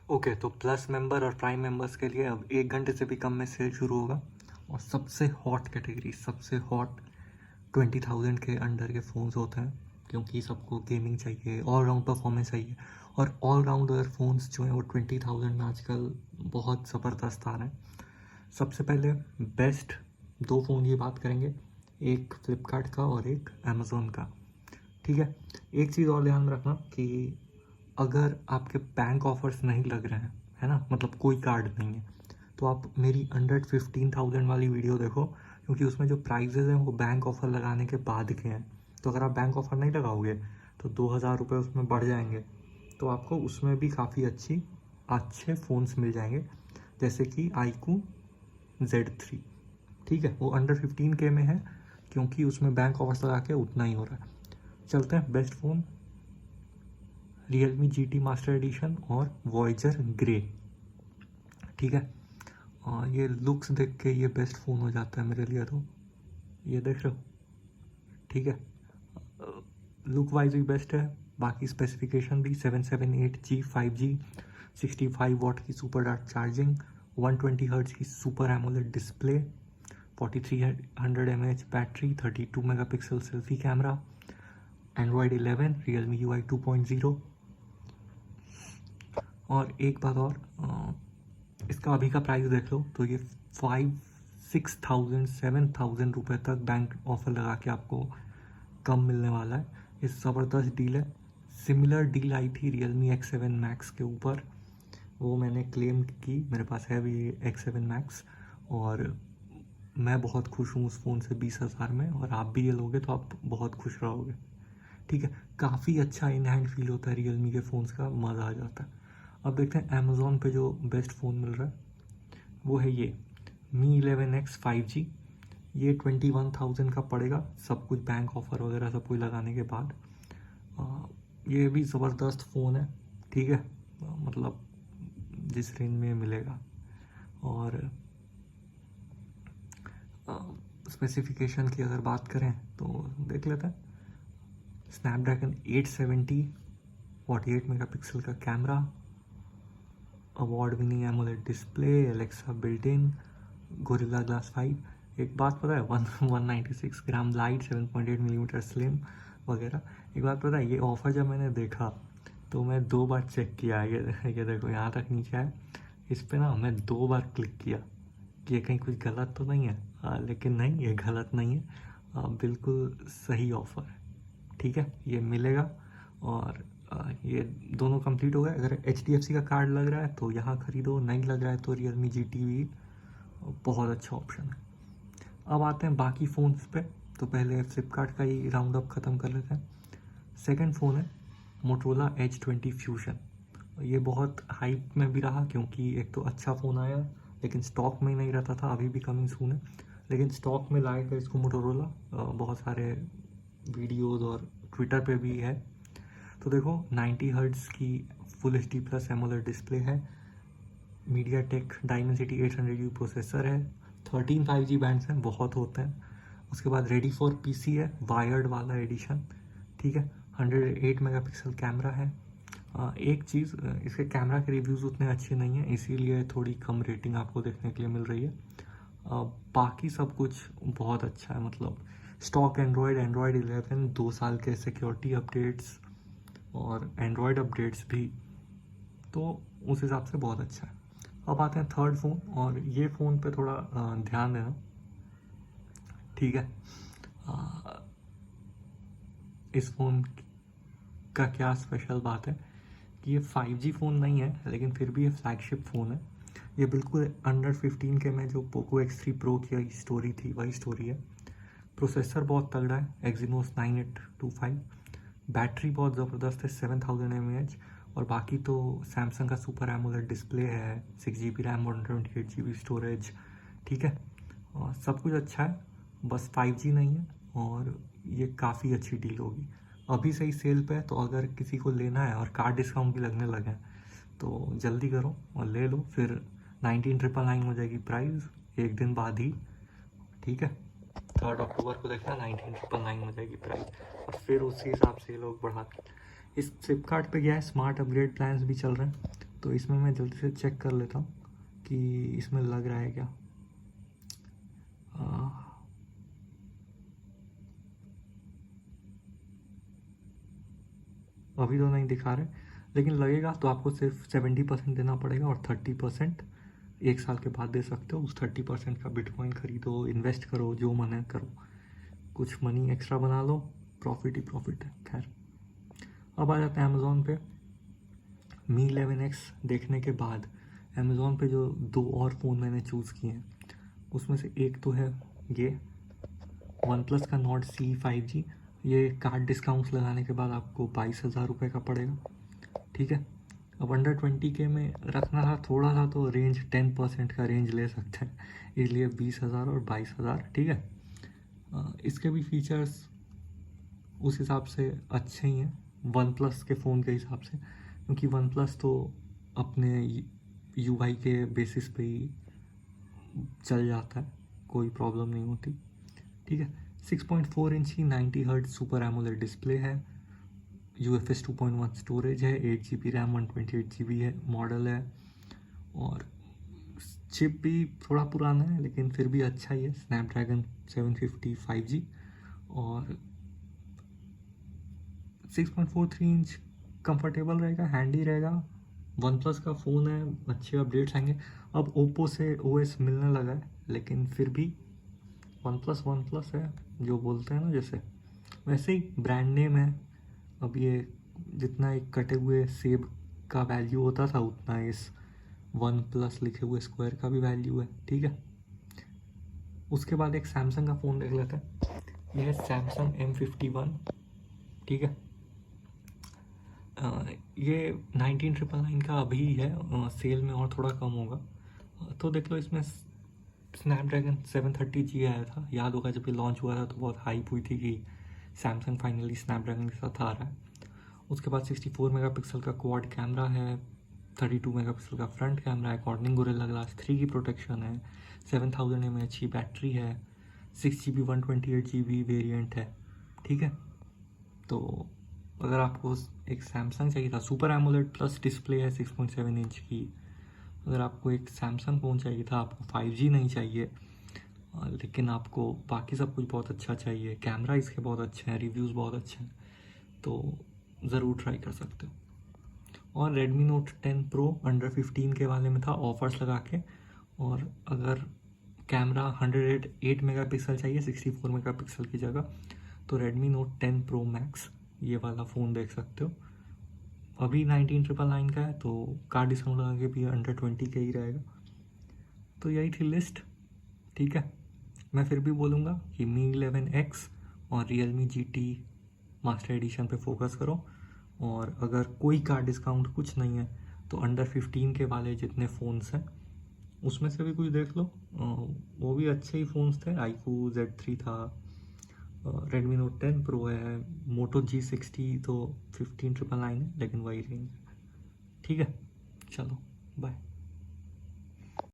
Okay, तो plus member और prime members के लिए अब 1 घंटे से भी कम में सेल शुरू होगा। और सबसे हॉट कैटेगरी, सबसे हॉट 20,000 के अंडर के फ़ोन्स होते हैं, क्योंकि सबको गेमिंग चाहिए, ऑलराउंड परफॉर्मेंस चाहिए। और ऑलराउंडर फ़ोन्स जो हैं वो 20,000 में आजकल बहुत ज़बरदस्त आ रहे हैं। सबसे पहले बेस्ट दो फ़ोन की बात करेंगे, एक फ्लिपकार्ट का और एक अमेज़ोन का। ठीक है, एक चीज़ और ध्यान रखना कि अगर आपके बैंक ऑफर्स नहीं लग रहे हैं, है ना, मतलब कोई कार्ड नहीं है, तो आप मेरी अंडर 15,000 वाली वीडियो देखो, क्योंकि उसमें जो प्राइजेज़ हैं वो बैंक ऑफ़र लगाने के बाद के हैं। तो अगर आप बैंक ऑफ़र नहीं लगाओगे तो 2,000 रुपये उसमें बढ़ जाएंगे, तो आपको उसमें भी काफ़ी अच्छे फ़ोन्स मिल जाएंगे, जैसे कि iQOO Z3। ठीक है, वो अंडर 15K में है, क्योंकि उसमें बैंक ऑफर्स लगा के उतना ही हो रहा है। चलते हैं best phone, Realme GT master addition और वॉयजर ग्रे। ठीक है, ये लुक्स देख के ये बेस्ट फ़ोन हो जाता है मेरे लिए। तो ये देख रहे हो, ठीक है, लुक वाइज भी बेस्ट है, बाकी स्पेसिफिकेशन भी 778G 5G, 65 वॉट की सुपर डार्क चार्जिंग, 120 हर्ट्ज की super AMOLED display, 4300 mAh battery, 32 megapixel selfie camera, Android 11, Realme UI 2.0। और एक बात और, इसका अभी का प्राइस देख लो तो ये 5-6,000-7,000 रुपये तक बैंक ऑफर लगा के आपको कम मिलने वाला है। ये ज़बरदस्त डील है। सिमिलर डील आई थी Realme X7 Max के ऊपर, वो मैंने क्लेम की, मेरे पास है भी X7 Max, और मैं बहुत खुश हूँ उस फ़ोन से 20,000 में, और आप भी ये लोगे तो आप बहुत खुश रहोगे। ठीक है, काफ़ी अच्छा इन हैंड फील होता है Realme के फ़ोन्स का, मज़ा आ जाता है। अब देखते हैं अमेज़ोन पे जो बेस्ट फ़ोन मिल रहा है वो है ये Mi 11X 5G। ये 21,000 का पड़ेगा, सब कुछ बैंक ऑफ़र वगैरह सब कुछ लगाने के बाद। ये भी ज़बरदस्त फ़ोन है, ठीक है, मतलब जिस रेंज में मिलेगा। और स्पेसिफिकेशन की अगर बात करें तो देख लेते हैं। स्नैपड्रैगन 870, 48 मेगापिक्सल का camera, award winning AMOLED display, Alexa built in, gorilla glass 5। एक बात पता है, 196 ग्राम लाइट, 7.8 मिलीमीटर स्लिम वगैरह। एक बात पता है, ये ऑफ़र जब मैंने देखा तो मैं 2 बार चेक किया। ये देखो यहाँ तक नीचे है, इस पर ना मैं 2 बार क्लिक किया कि ये कहीं कुछ गलत तो नहीं है। लेकिन नहीं, ये गलत नहीं है, बिल्कुल सही ऑफ़र है। ठीक है, ये मिलेगा। और ये दोनों कंप्लीट हो गए। अगर HDFC का कार्ड लग रहा है तो यहाँ ख़रीदो, नहीं लग रहा है तो Realme GT भी बहुत अच्छा ऑप्शन है। अब आते हैं बाकी फ़ोन्स पे, तो पहले फ्लिपकार्ट का ही राउंड अप ख़त्म कर लेते हैं। सेकंड फ़ोन है Motorola H20 फ्यूशन। ये बहुत हाइप में भी रहा, क्योंकि एक तो अच्छा फ़ोन आया लेकिन स्टॉक में ही नहीं रहता था, अभी भी कमिंग सून है, लेकिन स्टॉक में लाएगा इसको Motorola। बहुत सारे वीडियोज़ और ट्विटर पे भी है। तो देखो 90 हर्ट्ज़ की full HD plus AMOLED display है, मीडियाटेक डायमेंसिटी 800U प्रोसेसर है, 13 5G बैंड्स हैं, बहुत होते हैं। उसके बाद रेडी फॉर PC है, वायर्ड वाला एडिशन। ठीक है, 108 मेगापिक्सल कैमरा है। एक चीज़, इसके कैमरा के रिव्यूज़ उतने अच्छे नहीं हैं, इसीलिए थोड़ी कम रेटिंग आपको देखने के लिए मिल रही है। बाकी सब कुछ बहुत अच्छा है, मतलब स्टॉक एंड्रॉयड 11, 2 साल के सिक्योरिटी अपडेट्स और एंड्रॉयड अपडेट्स भी, तो उस हिसाब से बहुत अच्छा है। अब आते हैं थर्ड फ़ोन, और ये फ़ोन पे थोड़ा ध्यान देना, ठीक है। इस फ़ोन का क्या स्पेशल बात है कि ये 5G फ़ोन नहीं है, लेकिन फिर भी ये फ्लैगशिप फ़ोन है। ये बिल्कुल अंडर 15K में जो पोको X3 Pro की स्टोरी थी वही स्टोरी है। प्रोसेसर बहुत तगड़ा है, Exynos 9825। बैटरी बहुत ज़बरदस्त है, 7000 mAh। और बाकी तो सैमसंग का सुपर एमोलेड डिस्प्ले है, 6GB रैम, 128GB स्टोरेज। ठीक है, और सब कुछ अच्छा है, बस 5G नहीं है। और ये काफ़ी अच्छी डील होगी, अभी से ही सेल पे है, तो अगर किसी को लेना है और कार्ड डिस्काउंट भी लगने लगे हैं तो जल्दी करो और ले लो, फिर 19,999 हो जाएगी प्राइस एक दिन बाद ही। ठीक है, 3 अक्टूबर को देखना 19,999 हो जाएगी प्राइस, और फिर उसी हिसाब से ये लोग बढ़ाते। इस फ्लिपकार्ट पे क्या है, स्मार्ट अपग्रेड प्लान्स भी चल रहे हैं, तो इसमें मैं जल्दी से चेक कर लेता हूँ कि इसमें लग रहा है क्या। अभी तो नहीं दिखा रहे, लेकिन लगेगा तो आपको सिर्फ 70% देना पड़ेगा और 30% 1 साल के बाद दे सकते हो। उस 30% का बिटकॉइन खरीदो, इन्वेस्ट करो, जो मन है करो, कुछ मनी एक्स्ट्रा बना लो, प्रॉफिट ही प्रॉफिट है। खैर, अब आ जाते हैं अमेज़ॉन पे। मी 11X देखने के बाद अमेज़ॉन पे जो 2 और फ़ोन मैंने चूज़ किए हैं, उसमें से एक तो है ये वन प्लस का नॉट सी 5G। ये कार्ड डिस्काउंट्स लगाने के बाद आपको 22,000 रुपये का पड़ेगा। ठीक है, अब अंडर 20K में रखना था थोड़ा सा, तो रेंज 10% का रेंज ले सकते हैं, इसलिए 20,000 और 22,000। ठीक है, इसके भी फीचर्स उस हिसाब से अच्छे ही हैं वन प्लस के फ़ोन के हिसाब से, क्योंकि वन प्लस तो अपने UI के बेसिस पे ही चल जाता है, कोई प्रॉब्लम नहीं होती। ठीक है, 6.4 इंच की 90 हर्ट्ज सुपर एमोलेड डिस्प्ले है, UFS 2.1 स्टोरेज है, 8 GB रैम 128 GB है मॉडल है, और चिप भी थोड़ा पुराना है लेकिन फिर भी अच्छा ही है, स्नैपड्रैगन 750 5G, और 6.43 इंच कंफर्टेबल रहेगा, हैंडी रहेगा। वन प्लस का फ़ोन है, अच्छे अपडेट्स आएंगे। अब ओप्पो से OS मिलने लगा है, लेकिन फिर भी वन प्लस है, जो बोलते हैं ना, जैसे वैसे ही ब्रांड नेम है। अब ये जितना एक कटे हुए सेब का वैल्यू होता था, उतना इस वन प्लस लिखे हुए स्क्वायर का भी वैल्यू है। ठीक है, उसके बाद एक सैमसंग का फ़ोन देख लेते हैं। यह है सैमसंग M51। ठीक है, ये 19,999 का अभी है सेल में, और थोड़ा कम होगा। तो देख लो, इसमें स्नैपड्रैगन 730G आया था, याद होगा जब ये लॉन्च हुआ था तो बहुत हाइप हुई थी कि सैमसंग फाइनली स्नैपड्रैगन के साथ आ रहा है। उसके बाद 64 मेगापिक्सल का क्वाड कैमरा है, 32 मेगापिक्सल का फ्रंट कैमरा है, कॉर्निंग गोरिल्ला ग्लास 3 की प्रोटेक्शन है, 7000 mAh की बैटरी है, 6GB 128GB वेरिएंट है। ठीक है, तो अगर आपको एक सैमसंग चाहिए था, सुपर एमोलेड प्लस डिस्प्ले है 6.7 इंच की, अगर आपको एक सैमसंग फ़ोन चाहिए था, आपको 5G नहीं चाहिए, लेकिन आपको बाकी सब कुछ बहुत अच्छा चाहिए, कैमरा इसके बहुत अच्छे हैं, रिव्यूज़ बहुत अच्छे हैं, तो ज़रूर ट्राई कर सकते हो। और Redmi Note 10 Pro अंडर 15 के वाले में था ऑफर्स लगा के, और अगर कैमरा 108 मेगापिक्सल चाहिए 64 मेगापिक्सल की जगह, तो Redmi Note 10 Pro Max ये वाला फ़ोन देख सकते हो। अभी 19,999 का है, तो कार्ड डिस्काउंट लगा के भी अंडर 20 के ही रहेगा। तो यही थी लिस्ट। ठीक है, मैं फिर भी बोलूँगा कि Mi 11X और Realme GT मास्टर एडिशन पे फोकस करो, और अगर कोई कार्ड डिस्काउंट कुछ नहीं है तो अंडर 15 के वाले जितने फ़ोन्स हैं उसमें से भी कुछ देख लो, वो भी अच्छे ही फ़ोन्स थे। iQOO Z3 था, Redmi Note 10 Pro है, Moto G60 तो 15,999 है, लेकिन वही रेंज। ठीक है, चलो बाय।